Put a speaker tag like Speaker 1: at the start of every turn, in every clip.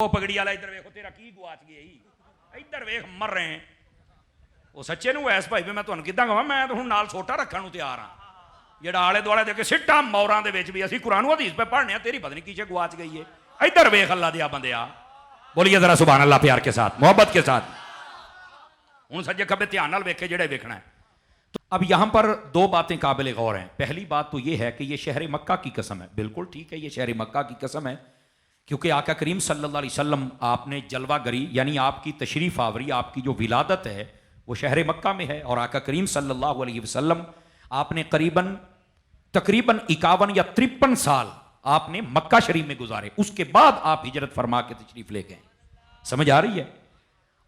Speaker 1: पगड़ी वाला इधर वेखो तेरा की गुआच गया इधर वेख मर रहे हैं वो सच्चे नूं ऐस भाई मैं तुहानूं किदां कहां मैं तो हुण नाल छोटा रखण नूं तैयार हां जिहड़ा आले दुआले दे के सिट्टां मौरां दे विच भी असीं कुरान हदीस पे पढ़ने आ तेरी पता नहीं किसे गुआच गई है इधर वेख अल्लाह दिया बंदिया बोलिए जरा सुभान अल्लाह प्यार के साथ मोहब्बत के साथ हुण सज्जे खब्बे ध्यान नाल वेखे जिहड़े वेखना है। तो अब यहां पर दो बातें काबिल गौर हैं। पहली बात तो यह है कि यह शहर मक्का की कसम है, बिल्कुल ठीक है, यह शहर मक्का की कसम है क्योंकि आका करीम सल्लल्लाहु अलैहि वसल्लम आपने जलवागरी यानी आपकी तशरीफ आवरी आपकी जो विलादत है वो शहर मक्का में है और आका करीम सल्लल्लाहु अलैहि वसल्लम आपने तकरीबन 51 या 53 साल आपने मक्का शरीफ में गुजारे, उसके बाद आप हिजरत फरमा के तशरीफ ले गए। समझ आ रही है?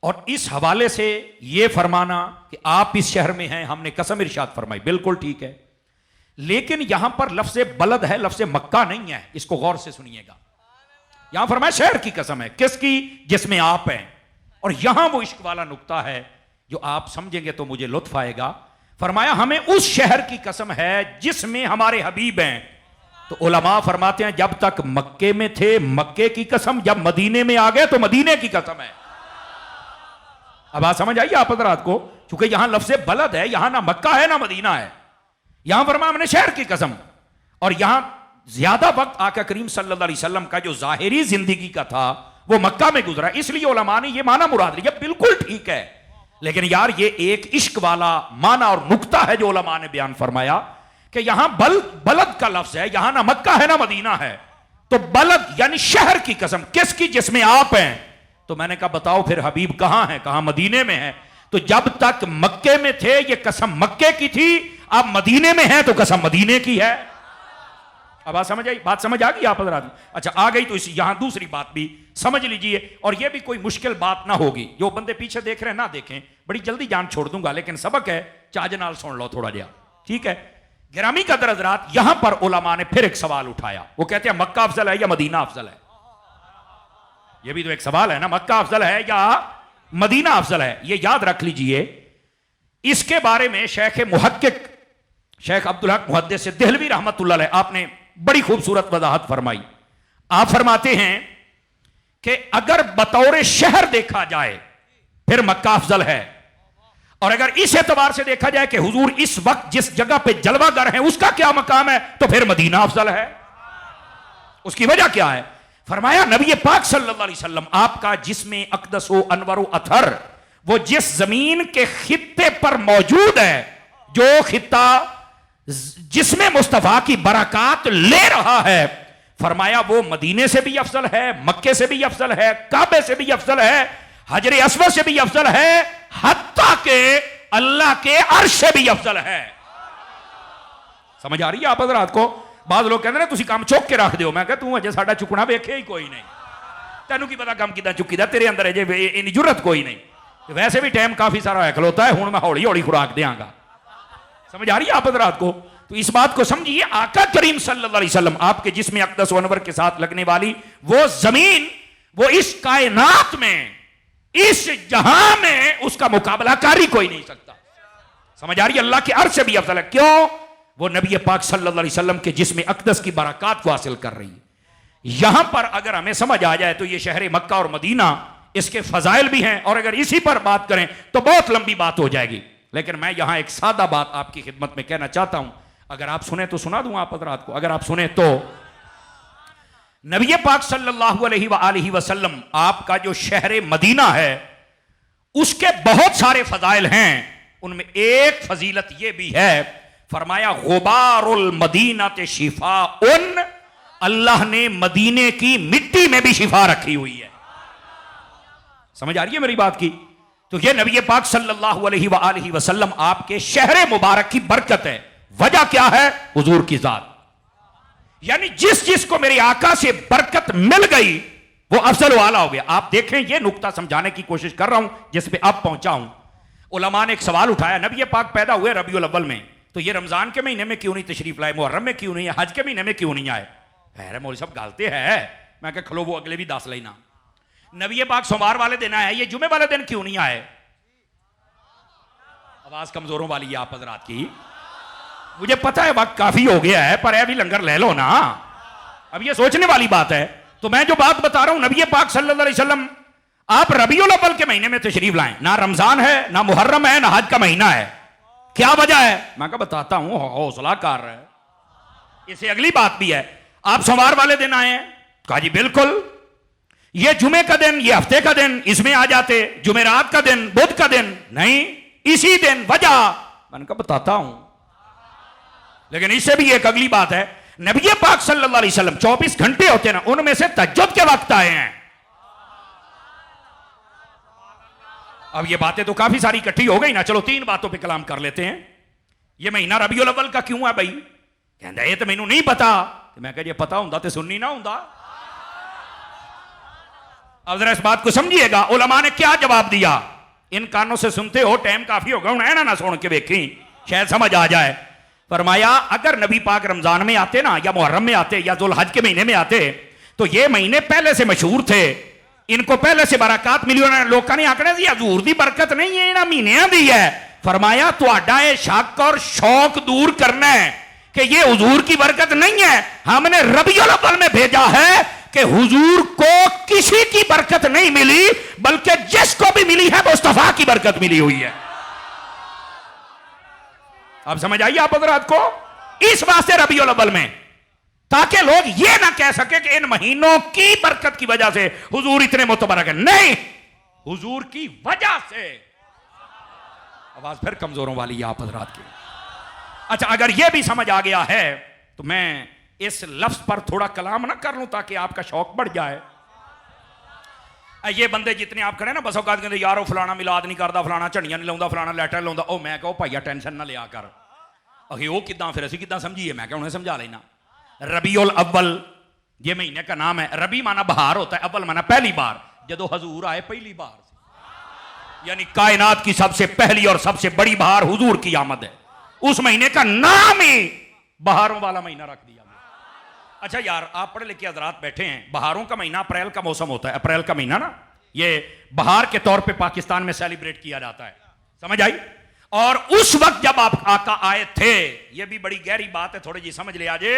Speaker 1: और इस हवाले से यह फरमाना कि आप इस शहर में हैं हमने कसम इरशाद फरमाई, बिल्कुल ठीक है, लेकिन यहां पर लफ्ज़ बलद है, लफ्ज़ मक्का नहीं है, इसको गौर से सुनिएगा। यहां फरमाया शहर की कसम है, किसकी? जिसमें आप हैं। और यहां वो इश्क वाला नुक्ता है जो आप समझेंगे तो मुझे लुत्फ आएगा। फरमाया हमें उस शहर की कसम है जिसमें हमारे हबीब हैं। तो उलमा फरमाते हैं जब तक मक्के में थे मक्के की कसम, जब मदीने में आ गए तो मदीने की कसम है। अब बात समझ आई आप हज़रात को? क्योंकि यहां लफ्ज़ बलद है, यहां ना मक्का है ना मदीना है, यहां फरमाया हमने शहर की कसम। और यहां ज्यादा वक्त आका करीम सल्लल्लाहु अलैहि वसल्लम का जो जाहिरी जिंदगी का था वो मक्का में गुजरा, इसलिए उलमा ने ये माना मुराद लिया, बिल्कुल ठीक है। लेकिन यार ये एक इश्क वाला माना और नुक्ता है जो उलमा ने बयान फरमाया कि यहां बलद का लफ्ज है, यहां ना मक्का है ना मदीना है, तो बलद यानी शहर की कसम, किसकी? जिसमें आप हैं। तो मैंने कहा बताओ फिर हबीब कहां है? कहां? मदीने में है। तो जब तक मक्के में थे ये कसम मक्के की थी, अब मदीने में है तो कसम मदीने की है। अब बात समझ आई? बात समझ आ गई आप हज़रात? अच्छा आ गई तो इस यहां दूसरी बात भी समझ लीजिए, और यह भी कोई मुश्किल बात ना होगी, जो बंदे पीछे देख रहे हैं ना देखें, बड़ी जल्दी जान छोड़ दूंगा, लेकिन सबक है, चाज नाल सुन लो थोड़ा जिहा, ठीक है? गिरामी कदर हज़रात, यहां पर उलमा ने फिर एक सवाल उठाया, वो कहते हैं मक्का अफजल है या मदीना अफजल है? यह भी तो एक सवाल है ना, मक्का अफजल है या मदीना अफजल है? यह याद रख लीजिए। इसके बारे में शेख मुहक्किक शेख अब्दुल हक मुहद्दिस देहलवी रहमतुल्लाह अलैह आपने बड़ी खूबसूरत वजाहत फरमाई। आप फरमाते हैं कि अगर बतौर शहर देखा जाए फिर मक्का अफजल है, और अगर इस एतबार से देखा जाए कि हुजूर इस वक्त जिस जगह पे जलवागर है उसका क्या मकाम है, तो फिर मदीना अफजल है। उसकी वजह क्या है? फरमाया नबी पाक सल्लल्लाहु अलैहि वसल्लम आपका जिस्मे अक़दस व अनवर व अथर, वो जिस जमीन के खित्ते पर मौजूद है, जो खित्ता जिसमें मुस्तफा की बरकत ले रहा है, फरमाया वो मदीने से भी अफजल है, मक्के से भी अफजल है, काबे से भी अफजल है, हजर अस्वद से भी अफजल है, हत्ता के अल्लाह के अर्श से भी अफजल है। समझ आ रही है आप हज़रात को? बाद लोग कहते हैं तुसी काम चुक के रख दो, मैं कहा तू अजे साडा चुकना वेखे ही कोई नहीं, तेनू की पता काम किदां चुकीदा, तेरे अंदर अजे इन्नी जुर्रत कोई नहीं। वैसे भी टाइम काफी सारा है खलोता है, हुण मैं हौली हौली खुराक देंगा। समझ आ रही है आप हज़रात को? तो इस बात को समझिए, आका करीम सल्लल्लाहु अलैहि वसल्लम आपके जिस्म अक़दस व अनवर के साथ लगने वाली वो जमीन, वो इस कायनात में, इस जहां में उसका मुकाबला कारी कोई नहीं सकता। समझ आ रही है? अल्लाह के अर्श से भी अफजल है। क्यों? वो नबी पाक सल्लल्लाहु अलैहि वसल्लम के जिस्म अक़दस की बरकत को हासिल कर रही है। यहां पर अगर हमें समझ आ जाए तो ये शहर मक्का और मदीना, इसके फजाइल भी हैं, और अगर इसी पर बात करें तो बहुत लंबी बात हो जाएगी, लेकिन मैं यहां एक सादा बात आपकी खिदमत में कहना चाहता हूं। अगर आप सुने तो सुना दूं आप हज़रात को, अगर आप सुने तो नबी पाक सल्लल्लाहु अलैहि वसल्लम आपका जो शहर मदीना है उसके बहुत सारे फजाइल हैं, उनमें एक फजीलत यह भी है, फरमाया गुबारुल मदीना ते शिफा उन, अल्लाह ने मदीने की मिट्टी में भी शिफा रखी हुई है। समझ आ रही है मेरी बात की? तो यह नबी पाक सल्लल्लाहु अलैहि वसल्लम आपके शहर मुबारक की बरकत है। वजह क्या है? हुजूर की जात, यानी जिस जिस को मेरे आका से बरकत मिल गई वो अफजल वाला हो गया। आप देखें, यह नुक्ता समझाने की कोशिश कर रहा हूं जिस पे अब पहुंचा हूं। उलमा ने एक सवाल उठाया, नबी पाक पैदा हुए रबीउल अव्वल में, तो ये रमजान के महीने में क्यों नहीं तशरीफ लाए, मुहर्रम में क्यों नहीं है, हज के महीने में क्यों नहीं आए? अरे मौलवी साहब गालते हैं। मैं कहा खलो वो अगले भी 10 लेना। नबी पाक सोमवार वाले दिन आए, ये जुमे वाले दिन क्यों नहीं आए? आवाज कमजोरों वाली है आप हज़रात की, मुझे पता है वक्त काफी हो गया है, पर अभी लंगर ले लो ना। अब ये सोचने वाली बात है तो मैं जो बात बता रहा हूं, नबी पाक सल्लल्लाहु अलैहि वसल्लम आप रबीउल अव्वल के महीने में तशरीफ लाएं। ना रमजान है, ना मुहर्रम है, ना हज का महीना है। क्या वजह है? मैं कहा बताता हूं, हौसला कर रहा है। इससे अगली बात भी है, आप सोमवार वाले दिन आए हैं? कहा जी बिल्कुल, ये जुमे का दिन, ये हफ्ते का दिन, इसमें आ जाते। जुमेरात का दिन, बुध का दिन नहीं, इसी दिन। वजह मैंने कहा बताता हूं। लेकिन इससे भी एक अगली बात है, नबी पाक सल्लल्लाहु अलैहि वसल्लम 24 घंटे होते हैं ना, उनमें से तहज्जुद के वक्त आए हैं। अब ये बातें तो काफी सारी इकट्ठी हो गई ना, चलो 3 बातों पे कलाम कर लेते हैं। ये महीना रबीउल अव्वल का क्यों है भाई? कहता ये तो मैनू नहीं पता। तो मैं कह ये पता होंदा तो सुननी ना होंदा। अब जरा इस बात को समझिएगा, उलमा ने क्या जवाब दिया। इन कानों से सुनते हो, टाइम काफी होगा, उन्हें ना सुन के देखी, शायद समझ आ जाए। फरमाया अगर नबी पाक रमजान में आते ना, या मुहर्रम में आते, या जुल हज के महीने में आते, तो ये महीने पहले से मशहूर थे, इनको पहले से बरकत मिली। उन्होंने लोगों ने आंकड़े दी हजूर दी बरकत नहीं है, इन्होंने महीने दी है। फरमाया तुहाडा ये शक और शौक दूर करना है कि ये हुजूर की बरकत नहीं है, हमने रबीउल अव्वल में भेजा है कि हुजूर को किसी की बरकत नहीं मिली, बल्कि जिसको भी मिली है मुस्तफा की बरकत मिली हुई है। अब समझ आइए आप हजरात को, इस वास्ते रबीउल अव्वल में, ताकि लोग ये ना कह सके कि इन महीनों की बरकत की वजह से हुजूर इतने मुतबरक है। नहीं, हुजूर की वजह से। आवाज फिर कमजोरों वाली है आप हजरात की। अच्छा, अगर यह भी समझ आ गया है तो मैं इस लफ्ज पर थोड़ा कलाम ना कर लूं ताकि आपका शौक बढ़ जाए। ये बंदे जितने आप खड़े ना, बस औकात कहते यारो फलाना मिलाद नहीं करता, फलाना झंडियां नहीं लाउंदा, फलाना लैटर लाउंदा। ओ मैं कहो भाईया टेंशन ना लिया कर। अगे वो किदां, फिर असीं किदां समझिए? मैं क्या उन्हें समझा लेना। रबीउल अव्वल ये महीने का नाम है। रबी माना बहार होता है, अव्वल माना पहली बार। जदों हजूर आए पहली बार, यानी कायनात की सबसे पहली और सबसे बड़ी बहार हुजूर की आमद है। उस महीने का नाम ही बहारों वाला महीना रख दिया। अच्छा यार, आप पढ़े लिखे हजरात बैठे हैं, बहारों का महीना अप्रैल का मौसम होता है। अप्रैल का महीना ना, ये बहार के तौर पे पाकिस्तान में सेलिब्रेट किया जाता है। समझ आई? और उस वक्त जब आप आका आए थे, ये भी बड़ी गहरी बात है, थोड़ी जी समझ लिया जे।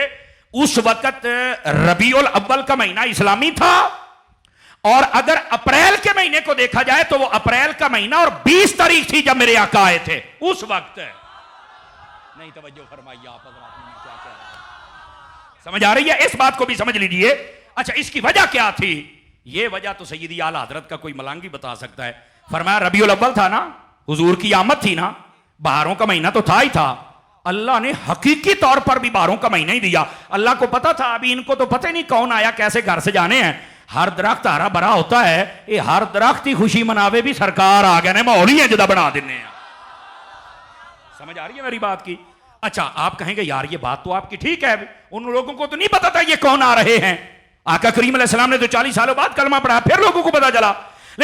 Speaker 1: उस वक्त रबीउल अव्वल का महीना इस्लामी था, और अगर अप्रैल के महीने को देखा जाए तो वो अप्रैल का महीना और 20 तारीख थी जब मेरे आका आए थे। उस वक्त नहीं, तवज्जो फरमाइए आप हजरात, क्या कह रहे हैं? समझ आ रही है? इस बात को भी समझ लीजिए। अच्छा, इसकी वजह क्या थी? ये वजह तो सैयदी आला हजरत का कोई मलांगी बता सकता है। फरमाया रबीउल अव्वल था ना, हुजूर की आमद थी ना, बहारों का महीना तो था ही था। अल्लाह ने हकीकी तौर पर भी बहारों का महीना ही दिया। अल्लाह को पता था, अभी इनको तो पता ही नहीं कौन आया, कैसे घर से जाने हैं। हर दरख्त हरा भरा होता है, ये हर दरख्त ही खुशी मनावे भी सरकार आ गए ने, माहौल ही है जुदा बना देने। समझ आ रही है मेरी बात की? अच्छा, आप कहेंगे यार ये बात तो आपकी ठीक है, उन लोगों को तो नहीं पता था ये कौन आ रहे हैं। आका करीम अलैहिस्सलाम ने तो 40 सालों बाद कलमा पढ़ा, फिर लोगों को पता चला।